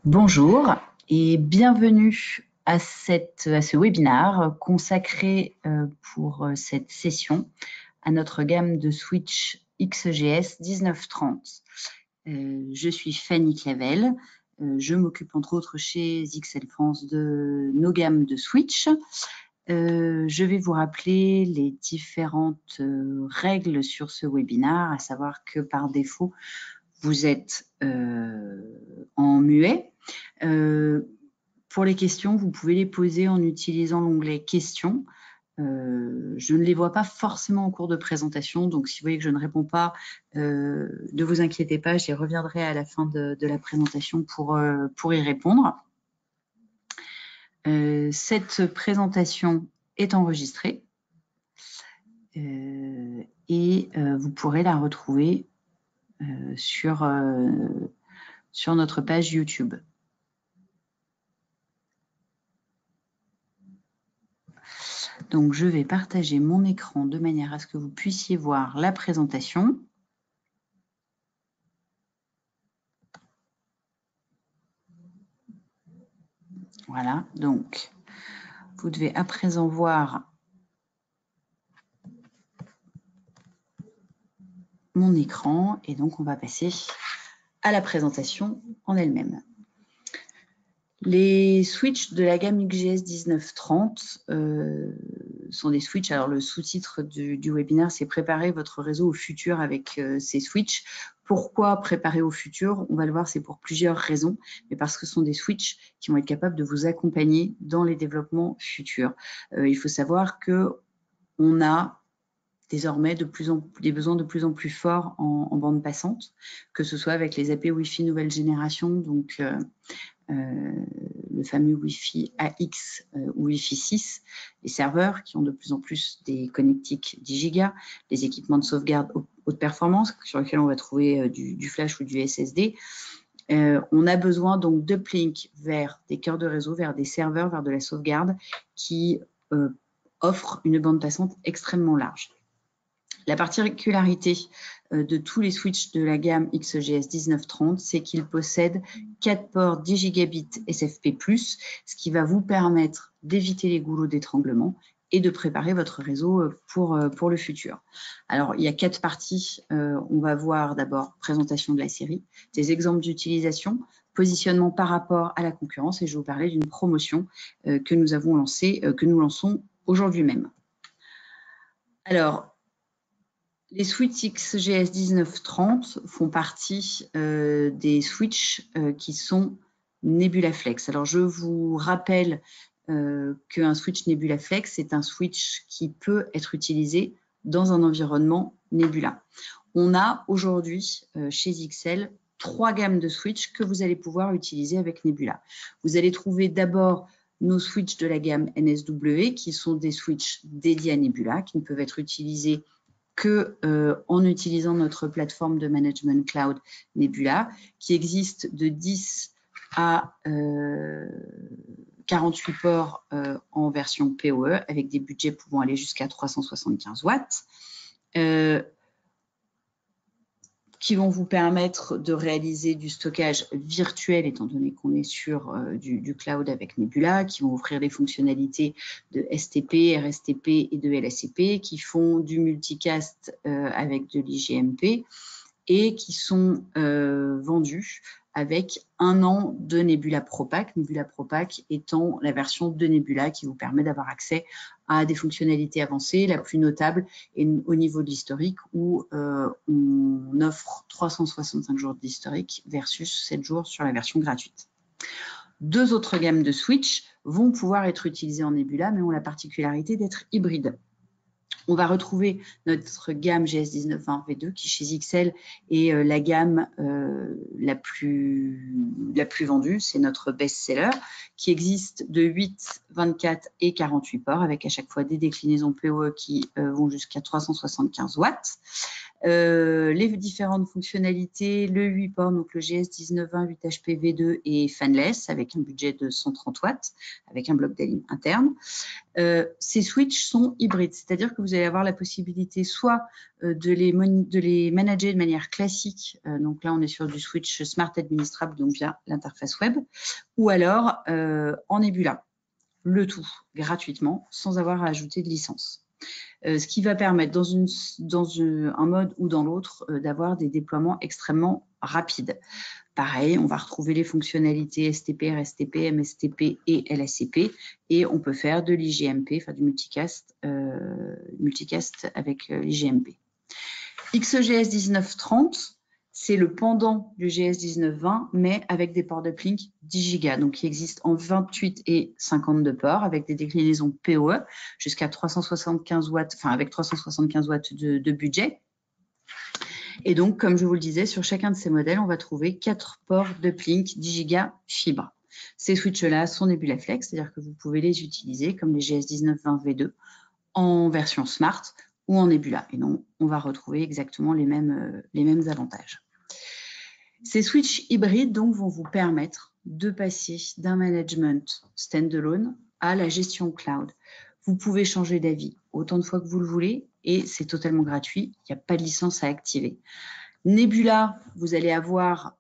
Bonjour et bienvenue à ce webinaire consacré pour cette session à notre gamme de switch XGS 1930. Je suis Fanny Clavel, je m'occupe entre autres chez XL France de nos gammes de switch. Je vais vous rappeler les différentes règles sur ce webinaire, à savoir que par défaut, vous êtes en muet. Pour les questions, vous pouvez les poser en utilisant l'onglet questions. Je ne les vois pas forcément en cours de présentation, donc si vous voyez que je ne réponds pas, ne vous inquiétez pas, j'y reviendrai à la fin de la présentation pour y répondre. Cette présentation est enregistrée et vous pourrez la retrouver sur notre page YouTube. Donc, je vais partager mon écran de manière à ce que vous puissiez voir la présentation. Voilà, donc, vous devez à présent voir mon écran et donc on va passer à la présentation en elle-même. Les switches de la gamme XGS 1930 sont des switches. Alors, le sous-titre du webinaire, c'est « Préparer votre réseau au futur avec ces switches ». Pourquoi préparer au futur? On va le voir, c'est pour plusieurs raisons, mais parce que ce sont des switches qui vont être capables de vous accompagner dans les développements futurs. Il faut savoir qu'on a désormais des besoins de plus en plus forts en bande passante, que ce soit avec les AP Wi-Fi nouvelle génération, donc le fameux Wi-Fi AX ou Wi-Fi 6, les serveurs qui ont de plus en plus des connectiques 10 Go, les équipements de sauvegarde haute performance sur lesquels on va trouver du flash ou du SSD. On a besoin donc d'uplink vers des cœurs de réseau, vers des serveurs, vers de la sauvegarde qui offrent une bande passante extrêmement large. La particularité de tous les switches de la gamme XGS 1930, c'est qu'ils possèdent 4 ports 10 gigabits SFP+, ce qui va vous permettre d'éviter les goulots d'étranglement et de préparer votre réseau pour le futur. Alors, il y a 4 parties. On va voir d'abord présentation de la série, des exemples d'utilisation, positionnement par rapport à la concurrence, et je vais vous parler d'une promotion que nous avons lancée, que nous lançons aujourd'hui même. Alors, les switches XGS 1930 font partie des switches qui sont Nebula Flex. Alors, je vous rappelle qu'un switch Nebula Flex, c'est un switch qui peut être utilisé dans un environnement Nebula. On a aujourd'hui chez XL 3 gammes de switches que vous allez pouvoir utiliser avec Nebula. Vous allez trouver d'abord nos switches de la gamme NSW, qui sont des switches dédiés à Nebula, qui ne peuvent être utilisés qu'en utilisant notre plateforme de management cloud Nebula, qui existe de 10 à 48 ports en version PoE, avec des budgets pouvant aller jusqu'à 375 watts, qui vont vous permettre de réaliser du stockage virtuel, étant donné qu'on est sur du cloud avec Nebula, qui vont offrir des fonctionnalités de STP, RSTP et de LSCP, qui font du multicast avec de l'IGMP et qui sont vendus avec 1 an de Nebula ProPack. Nebula ProPack étant la version de Nebula qui vous permet d'avoir accès à des fonctionnalités avancées. La plus notable est au niveau de l'historique où on offre 365 jours d'historique versus 7 jours sur la version gratuite. 2 autres gammes de switch vont pouvoir être utilisées en Nebula, mais ont la particularité d'être hybrides. On va retrouver notre gamme GS1920 V2 qui chez XL est la gamme la plus vendue, c'est notre best-seller, qui existe de 8, 24 et 48 ports avec à chaque fois des déclinaisons PoE qui vont jusqu'à 375 watts. Les différentes fonctionnalités, le 8 ports, donc le GS1920 8HP V2 et fanless avec un budget de 130 watts, avec un bloc d'alim interne. Ces switches sont hybrides, c'est-à-dire que vous allez avoir la possibilité soit de les manager de manière classique, donc là on est sur du switch smart administrable, donc via l'interface web, ou alors en Nebula, le tout gratuitement, sans avoir à ajouter de licence. Ce qui va permettre dans un mode ou dans l'autre d'avoir des déploiements extrêmement rapides. Pareil, on va retrouver les fonctionnalités STP, RSTP, MSTP et LSCP et on peut faire de l'IGMP, enfin du multicast avec l'IGMP. XEGS 1930, c'est le pendant du GS 1920, mais avec des ports d'uplink 10 Go, donc qui existent en 28 et 52 ports, avec des déclinaisons PoE jusqu'à 375 watts, enfin avec 375 watts de budget. Et donc, comme je vous le disais, sur chacun de ces modèles, on va trouver 4 ports d'uplink 10 Go fibre. Ces switches-là sont Nebula Flex, c'est-à-dire que vous pouvez les utiliser comme les GS 1920 V2 en version Smart ou en Nebula. Et donc, on va retrouver exactement les mêmes avantages. Ces switches hybrides donc, vont vous permettre de passer d'un management standalone à la gestion cloud. Vous pouvez changer d'avis autant de fois que vous le voulez et c'est totalement gratuit. Il n'y a pas de licence à activer. Nebula, vous allez avoir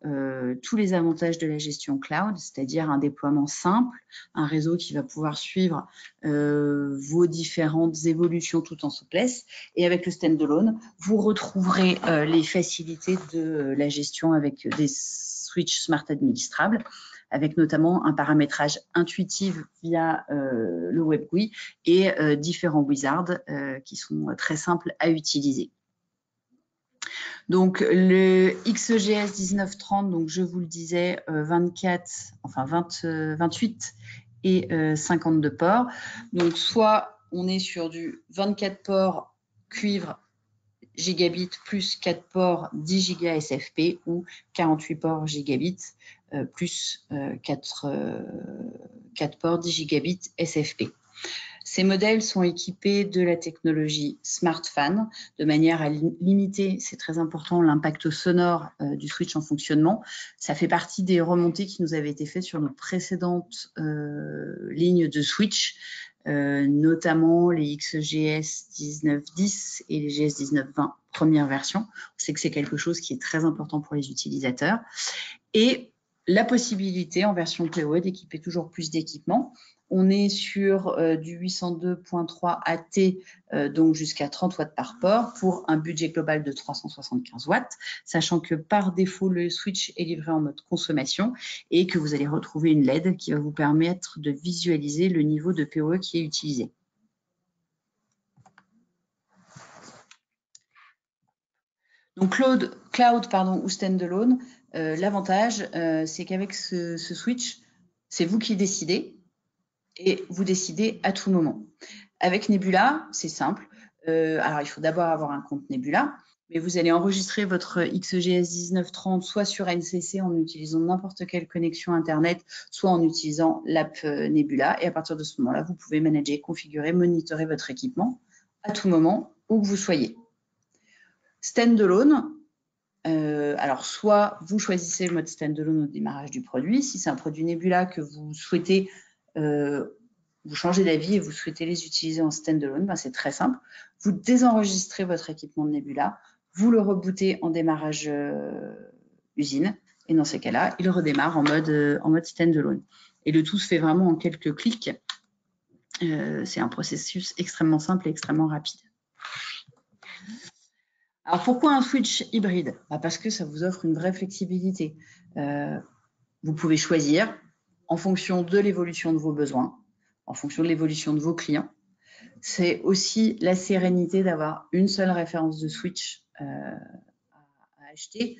tous les avantages de la gestion cloud, c'est-à-dire un déploiement simple, un réseau qui va pouvoir suivre vos différentes évolutions tout en souplesse. Et avec le standalone, vous retrouverez les facilités de la gestion avec des switches smart administrables, avec notamment un paramétrage intuitif via le web GUI et différents wizards qui sont très simples à utiliser. Donc, le XEGS 1930, donc je vous le disais, 28 et 52 ports. Donc, soit on est sur du 24 ports cuivre gigabit plus 4 ports 10 Go SFP ou 48 ports gigabit plus 4 ports 10 gigabit SFP. Ces modèles sont équipés de la technologie SmartFan de manière à limiter, c'est très important, l'impact sonore du switch en fonctionnement. Ça fait partie des remontées qui nous avaient été faites sur nos précédentes lignes de switch, notamment les XEGS 1910 et les GS 1920 première version. On sait que c'est quelque chose qui est très important pour les utilisateurs. Et la possibilité en version PoE d'équiper toujours plus d'équipements. On est sur du 802.3 AT, donc jusqu'à 30 watts par port, pour un budget global de 375 watts, sachant que par défaut, le switch est livré en mode consommation et que vous allez retrouver une LED qui va vous permettre de visualiser le niveau de PoE qui est utilisé. Donc, cloud ou standalone, l'avantage, c'est qu'avec ce switch, c'est vous qui décidez. Et vous décidez à tout moment. Avec Nebula, c'est simple. Alors, il faut d'abord avoir un compte Nebula, mais vous allez enregistrer votre XEGS 1930 soit sur NCC en utilisant n'importe quelle connexion Internet, soit en utilisant l'app Nebula. Et à partir de ce moment-là, vous pouvez manager, configurer, monitorer votre équipement à tout moment, où que vous soyez. Standalone, alors soit vous choisissez le mode standalone au démarrage du produit. Si c'est un produit Nebula que vous souhaitez vous changez d'avis et vous souhaitez les utiliser en standalone, ben c'est très simple. Vous désenregistrez votre équipement de Nebula, vous le rebootez en démarrage usine, et dans ces cas-là, il redémarre en mode standalone. Et le tout se fait vraiment en quelques clics. C'est un processus extrêmement simple et extrêmement rapide. Alors, pourquoi un switch hybride? Parce que ça vous offre une vraie flexibilité. Vous pouvez choisir en fonction de l'évolution de vos besoins, en fonction de l'évolution de vos clients. C'est aussi la sérénité d'avoir une seule référence de switch à acheter.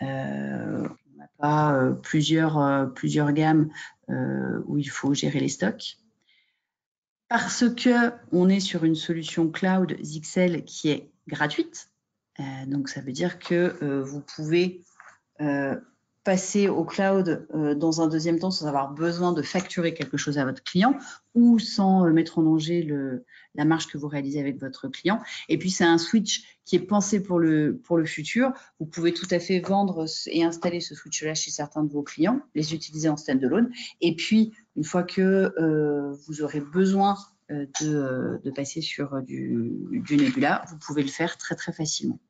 On n'a pas plusieurs gammes où il faut gérer les stocks. Parce qu'on est sur une solution cloud Zixel qui est gratuite, donc ça veut dire que vous pouvez passer au cloud dans un deuxième temps sans avoir besoin de facturer quelque chose à votre client ou sans mettre en danger la marge que vous réalisez avec votre client. Et puis, c'est un switch qui est pensé pour le futur. Vous pouvez tout à fait vendre et installer ce switch-là chez certains de vos clients, les utiliser en standalone. Et puis, une fois que vous aurez besoin de passer sur du Nebula, vous pouvez le faire très, très facilement.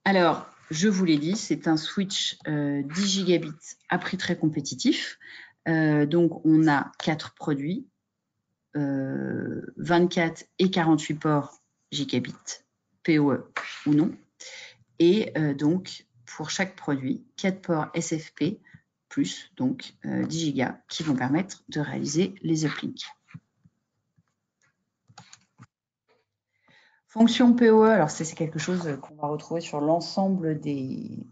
Alors, je vous l'ai dit, c'est un switch 10 gigabits à prix très compétitif. Donc, on a 4 produits, 24 et 48 ports gigabits, PoE ou non. Et donc, pour chaque produit, 4 ports SFP plus donc 10 gigas qui vont permettre de réaliser les uplinks. Fonction PoE, alors c'est quelque chose qu'on va retrouver sur l'ensemble des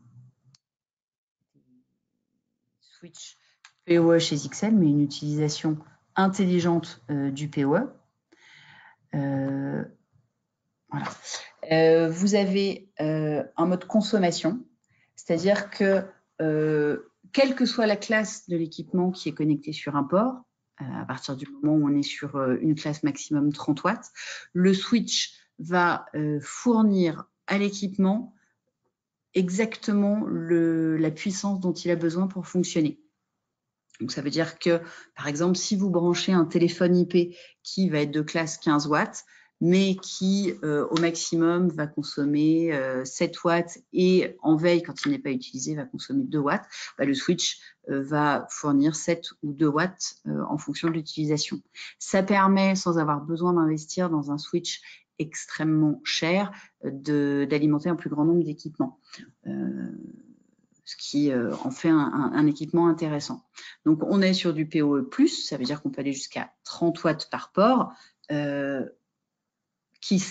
switch PoE chez XL, mais une utilisation intelligente du PoE. Voilà. Vous avez un mode consommation, c'est-à-dire que quelle que soit la classe de l'équipement qui est connecté sur un port, à partir du moment où on est sur une classe maximum 30 watts, le switch va fournir à l'équipement exactement la puissance dont il a besoin pour fonctionner. Donc, ça veut dire que, par exemple, si vous branchez un téléphone IP qui va être de classe 15 watts, mais qui, au maximum, va consommer 7 watts et en veille, quand il n'est pas utilisé, va consommer 2 watts, bah, le switch va fournir 7 ou 2 watts en fonction de l'utilisation. Ça permet, sans avoir besoin d'investir dans un switch extrêmement cher, d'alimenter un plus grand nombre d'équipements. Ce qui en fait un équipement intéressant. Donc, on est sur du PoE+, ça veut dire qu'on peut aller jusqu'à 30 watts par port. Qui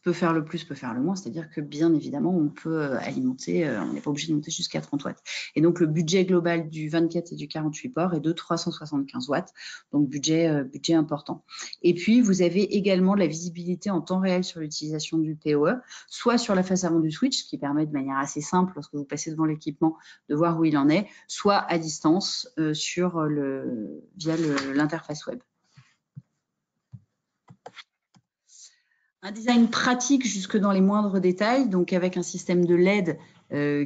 peut faire le plus, peut faire le moins, c'est-à-dire que bien évidemment, on peut alimenter, on n'est pas obligé de monter jusqu'à 30 watts. Et donc, le budget global du 24 et du 48 ports est de 375 watts, donc budget important. Et puis, vous avez également de la visibilité en temps réel sur l'utilisation du PoE, soit sur la face avant du switch, qui permet de manière assez simple, lorsque vous passez devant l'équipement, de voir où il en est, soit à distance via l'interface web. Un design pratique jusque dans les moindres détails, donc avec un système de LED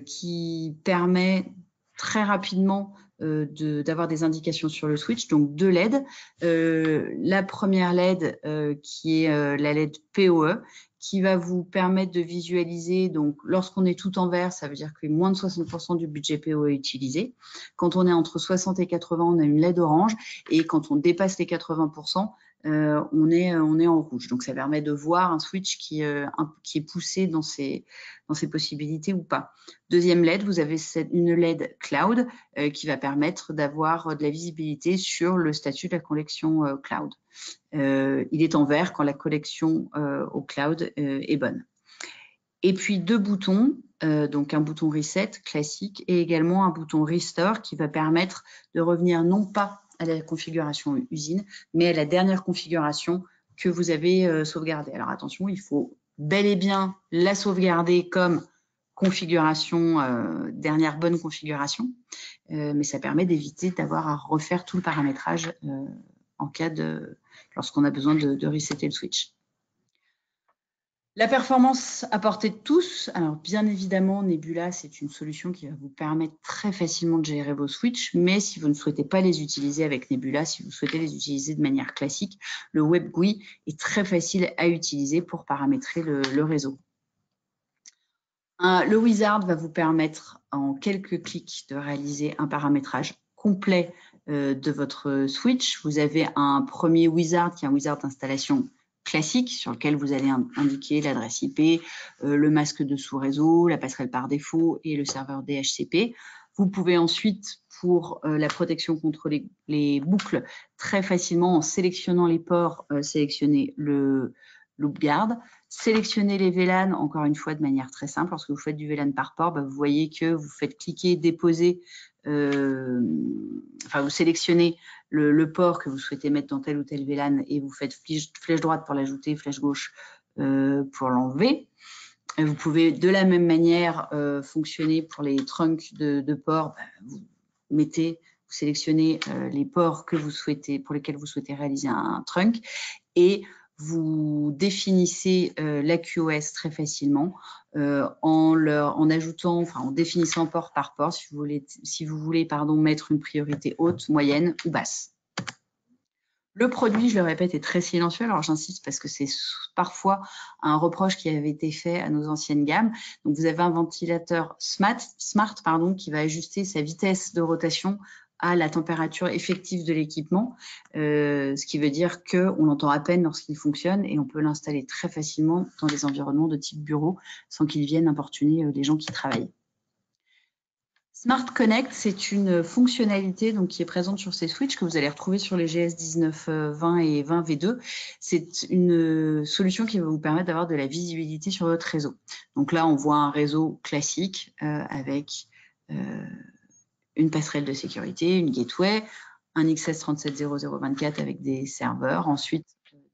qui permet très rapidement d'avoir des indications sur le switch, donc 2 LED. La première LED qui est la LED PoE, qui va vous permettre de visualiser, donc lorsqu'on est tout en vert, ça veut dire que moins de 60% du budget PoE est utilisé. Quand on est entre 60 et 80, on a une LED orange, et quand on dépasse les 80%, on est en rouge. Donc, ça permet de voir un switch qui est poussé dans ses possibilités ou pas. Deuxième LED, vous avez une LED cloud qui va permettre d'avoir de la visibilité sur le statut de la connexion cloud. Il est en vert quand la connexion au cloud est bonne. Et puis 2 boutons, donc un bouton reset classique et également un bouton restore qui va permettre de revenir non pas à la configuration usine, mais à la dernière configuration que vous avez sauvegardée. Alors attention, il faut bel et bien la sauvegarder comme configuration, dernière bonne configuration, mais ça permet d'éviter d'avoir à refaire tout le paramétrage en cas lorsqu'on a besoin de resetter le switch. La performance à portée de tous, alors bien évidemment, Nebula, c'est une solution qui va vous permettre très facilement de gérer vos switches, mais si vous ne souhaitez pas les utiliser avec Nebula, si vous souhaitez les utiliser de manière classique, le WebGUI est très facile à utiliser pour paramétrer le réseau. Le wizard va vous permettre en quelques clics de réaliser un paramétrage complet de votre switch. Vous avez un premier wizard qui est un wizard d'installation classique sur lequel vous allez indiquer l'adresse IP, le masque de sous-réseau, la passerelle par défaut et le serveur DHCP. Vous pouvez ensuite, pour la protection contre les boucles, très facilement en sélectionnant les ports, sélectionner le LoopGuard. Sélectionnez les VLAN, encore une fois, de manière très simple. Lorsque vous faites du VLAN par port, vous voyez que vous faites cliquer, déposer, vous sélectionnez le port que vous souhaitez mettre dans tel ou tel VLAN et vous faites flèche droite pour l'ajouter, flèche gauche pour l'enlever. Vous pouvez de la même manière fonctionner pour les trunks de port. Vous sélectionnez les ports que vous souhaitez, pour lesquels vous souhaitez réaliser un trunk, et vous définissez la QoS très facilement en définissant port par port si vous voulez mettre une priorité haute, moyenne ou basse. Le produit, je le répète, est très silencieux. Alors, j'insiste parce que c'est parfois un reproche qui avait été fait à nos anciennes gammes. Donc, vous avez un ventilateur smart qui va ajuster sa vitesse de rotation à la température effective de l'équipement, ce qui veut dire qu'on l'entend à peine lorsqu'il fonctionne et on peut l'installer très facilement dans des environnements de type bureau sans qu'il vienne importuner les gens qui travaillent. Smart Connect, c'est une fonctionnalité qui est présente sur ces switches que vous allez retrouver sur les GS 1920 et 20V2. C'est une solution qui va vous permettre d'avoir de la visibilité sur votre réseau. Donc là, on voit un réseau classique avec une passerelle de sécurité, une gateway, un XS370024 avec des serveurs, ensuite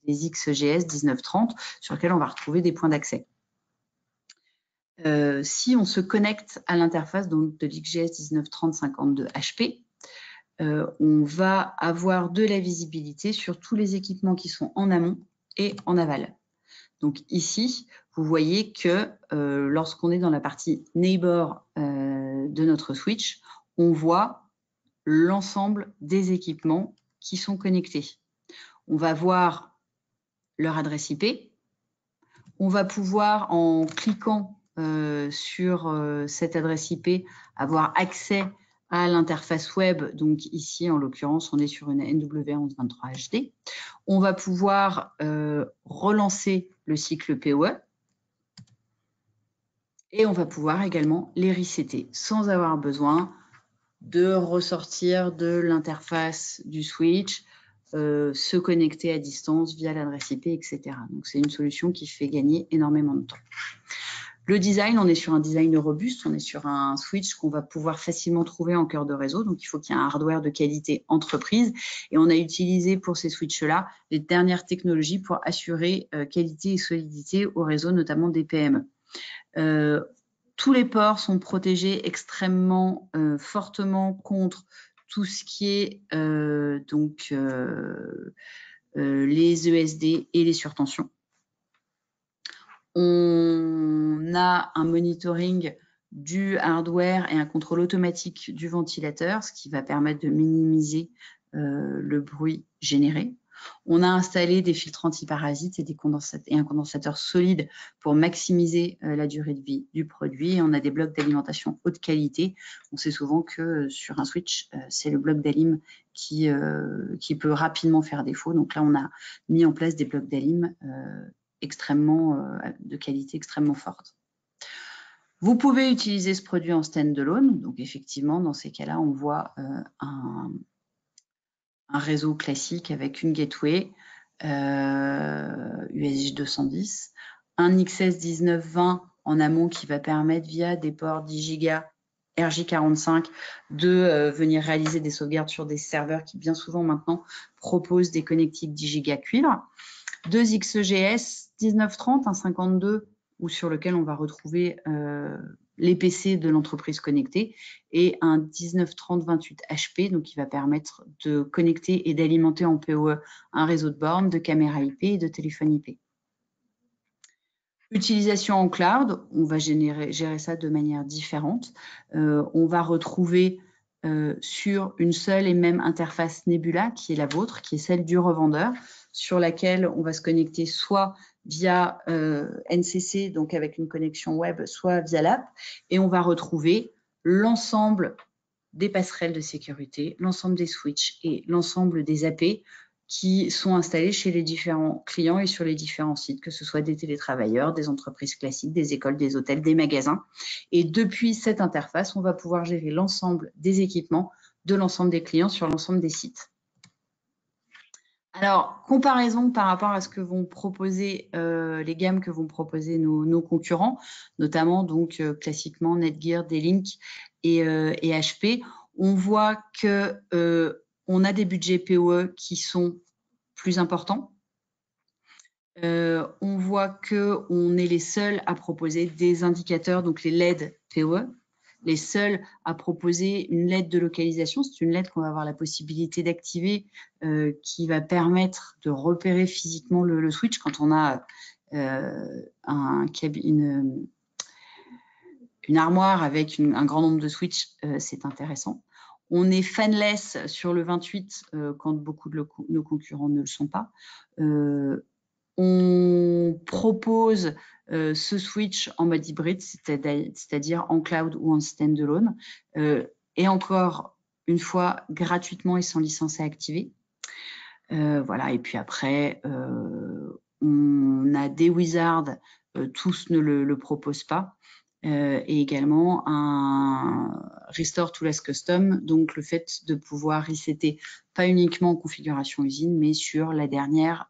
des XGS 1930 sur lesquels on va retrouver des points d'accès. Si on se connecte à l'interface de l'XGS 1930-52 HP, on va avoir de la visibilité sur tous les équipements qui sont en amont et en aval. Donc ici, vous voyez que lorsqu'on est dans la partie neighbor de notre switch, on voit l'ensemble des équipements qui sont connectés. On va voir leur adresse IP. On va pouvoir, en cliquant sur cette adresse IP, avoir accès à l'interface web. Donc ici, en l'occurrence, on est sur une NW1123 HD. On va pouvoir relancer le cycle PoE et on va pouvoir également les resetter sans avoir besoin de ressortir de l'interface du switch, se connecter à distance via l'adresse IP, etc. Donc c'est une solution qui fait gagner énormément de temps. Le design, on est sur un design robuste, on est sur un switch qu'on va pouvoir facilement trouver en cœur de réseau, donc il faut qu'il y ait un hardware de qualité entreprise, et on a utilisé pour ces switches-là les dernières technologies pour assurer qualité et solidité au réseau, notamment des PME. Tous les ports sont protégés extrêmement fortement contre tout ce qui est les ESD et les surtensions. On a un monitoring du hardware et un contrôle automatique du ventilateur, ce qui va permettre de minimiser le bruit généré. On a installé des filtres antiparasites et un condensateur solide pour maximiser la durée de vie du produit. Et on a des blocs d'alimentation haute qualité. On sait souvent que sur un switch, c'est le bloc d'alim qui peut rapidement faire défaut. Donc là, on a mis en place des blocs d'alim de qualité extrêmement forte. Vous pouvez utiliser ce produit en stand-alone. Donc effectivement, dans ces cas-là, on voit un réseau classique avec une gateway USJ 210, un XS 1920 en amont qui va permettre via des ports 10 Go RJ45 de venir réaliser des sauvegardes sur des serveurs qui bien souvent maintenant proposent des connectiques 10 Go cuivre. Deux XGS 1930, un 52, ou sur lequel on va retrouver les PC de l'entreprise connectée, et un 1930-28 HP, donc qui va permettre de connecter et d'alimenter en PoE un réseau de bornes, de caméras IP et de téléphone IP. Utilisation en cloud, on va gérer ça de manière différente. On va retrouver sur une seule et même interface Nebula, qui est la vôtre, qui est celle du revendeur, sur laquelle on va se connecter soit via NCC, donc avec une connexion web, soit via l'app, et on va retrouver l'ensemble des passerelles de sécurité, l'ensemble des switches et l'ensemble des AP qui sont installés chez les différents clients et sur les différents sites, que ce soit des télétravailleurs, des entreprises classiques, des écoles, des hôtels, des magasins. Et depuis cette interface, on va pouvoir gérer l'ensemble des équipements de l'ensemble des clients sur l'ensemble des sites. Alors, comparaison par rapport à ce que vont proposer les gammes que vont proposer nos concurrents, notamment donc classiquement Netgear, D-Link et HP, on voit que on a des budgets PoE qui sont plus importants. On voit qu'on est les seuls à proposer des indicateurs, donc les LED POE, les seuls à proposer une LED de localisation. C'est une LED qu'on va avoir la possibilité d'activer qui va permettre de repérer physiquement le switch quand on a une armoire avec un grand nombre de switches, c'est intéressant. On est fanless sur le 28 quand beaucoup de nos concurrents ne le sont pas. On propose ce switch en mode hybride, c'est-à-dire en cloud ou en standalone, et encore une fois gratuitement et sans licence à activer. Voilà, et puis après, on a des wizards, tous ne le proposent pas, et également un Restore to Last Custom, donc le fait de pouvoir resetter pas uniquement en configuration usine, mais sur la dernière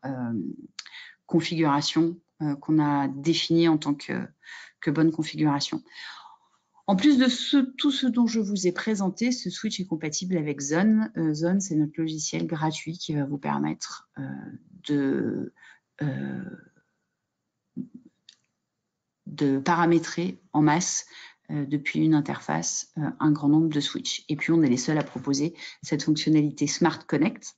configuration qu'on a définie en tant que bonne configuration. En plus de tout ce dont je vous ai présenté, ce switch est compatible avec Zone. Zone, c'est notre logiciel gratuit qui va vous permettre de paramétrer en masse depuis une interface un grand nombre de switches. Et puis, on est les seuls à proposer cette fonctionnalité Smart Connect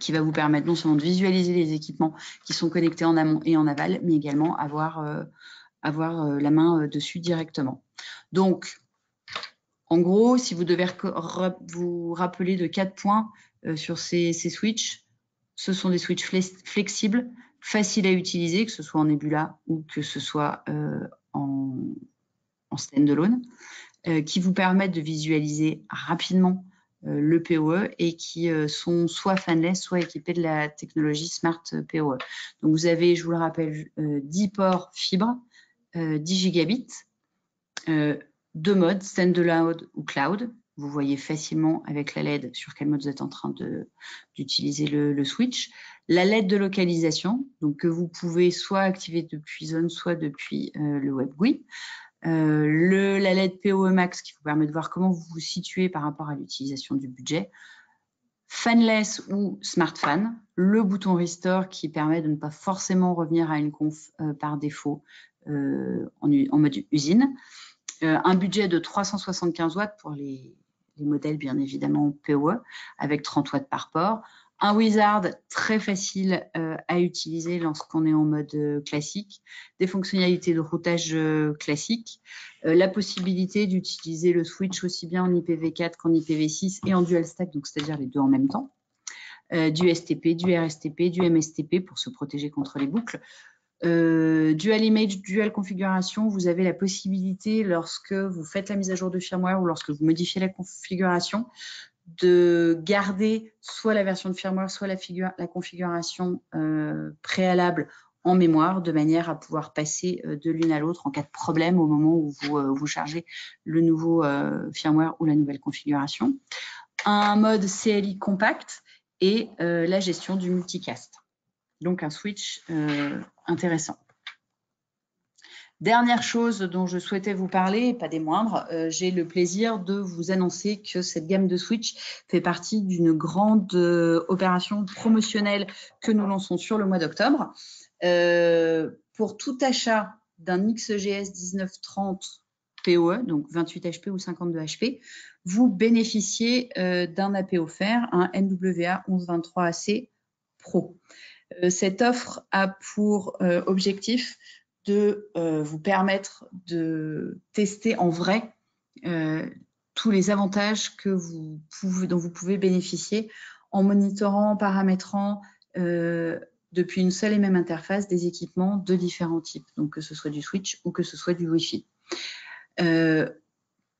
qui va vous permettre non seulement de visualiser les équipements qui sont connectés en amont et en aval, mais également avoir la main dessus directement. Donc, en gros, si vous devez vous rappeler de 4 points sur ces switches, ce sont des switches flexibles, faciles à utiliser, que ce soit en Nebula ou que ce soit en standalone, qui vous permettent de visualiser rapidement le PoE et qui sont soit fanless, soit équipés de la technologie Smart PoE. Donc, vous avez, je vous le rappelle, 10 ports fibres, 10 gigabits, 2 modes, standalone ou cloud. Vous voyez facilement avec la LED sur quel mode vous êtes en train d'utiliser le switch. La LED de localisation, donc que vous pouvez soit activer depuis Zone, soit depuis le web GUI. La LED PoE Max qui vous permet de voir comment vous vous situez par rapport à l'utilisation du budget. Fanless ou Smart Fan, le bouton Restore qui permet de ne pas forcément revenir à une conf par défaut en mode usine. Un budget de 375 watts pour les modèles bien évidemment PoE avec 30 watts par port. Un wizard très facile à utiliser lorsqu'on est en mode classique, des fonctionnalités de routage classique, la possibilité d'utiliser le switch aussi bien en IPv4 qu'en IPv6 et en dual stack, donc c'est-à-dire les deux en même temps, du STP, du RSTP, du MSTP pour se protéger contre les boucles. Dual image, dual configuration, vous avez la possibilité lorsque vous faites la mise à jour de firmware ou lorsque vous modifiez la configuration de garder soit la version de firmware, soit la configuration préalable en mémoire, de manière à pouvoir passer de l'une à l'autre en cas de problème au moment où vous chargez le nouveau firmware ou la nouvelle configuration. Un mode CLI compact et la gestion du multicast. Donc un switch intéressant. Dernière chose dont je souhaitais vous parler, pas des moindres, j'ai le plaisir de vous annoncer que cette gamme de switch fait partie d'une grande opération promotionnelle que nous lançons sur le mois d'octobre. Pour tout achat d'un XGS 1930 PoE, donc 28 HP ou 52 HP, vous bénéficiez d'un AP offert, un NWA 1123AC Pro. Cette offre a pour objectif de vous permettre de tester en vrai tous les avantages dont vous pouvez bénéficier en monitorant, en paramétrant depuis une seule et même interface des équipements de différents types, donc que ce soit du switch ou que ce soit du Wi-Fi.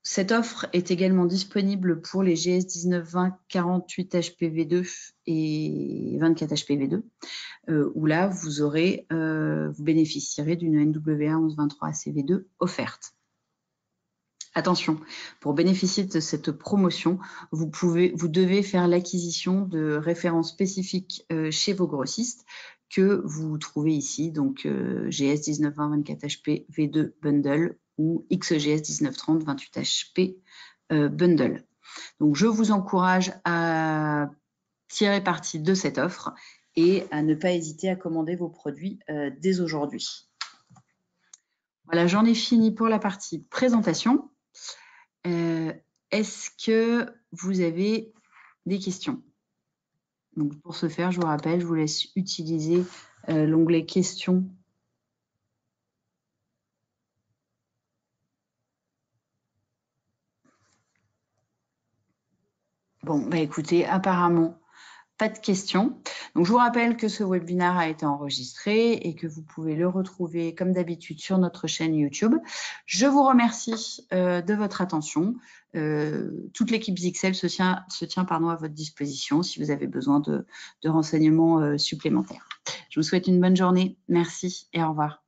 Cette offre est également disponible pour les GS 1920 48 HPV2 et 24 HPV2, où là, vous bénéficierez d'une NWA 1123 ACV2 offerte. Attention, pour bénéficier de cette promotion, vous devez faire l'acquisition de références spécifiques chez vos grossistes que vous trouvez ici, donc GS 1920 24 HP V2 Bundle ou XGS 1930 28 HP Bundle. Donc, je vous encourage à tirer parti de cette offre et à ne pas hésiter à commander vos produits dès aujourd'hui. Voilà, j'en ai fini pour la partie présentation. Est-ce que vous avez des questions? Donc, pour ce faire, je vous rappelle, je vous laisse utiliser l'onglet questions. Bon, bah écoutez, apparemment, pas de questions. Donc, je vous rappelle que ce webinaire a été enregistré et que vous pouvez le retrouver comme d'habitude sur notre chaîne YouTube. Je vous remercie de votre attention. Toute l'équipe Zixel se tient à votre disposition si vous avez besoin de renseignements supplémentaires. Je vous souhaite une bonne journée. Merci et au revoir.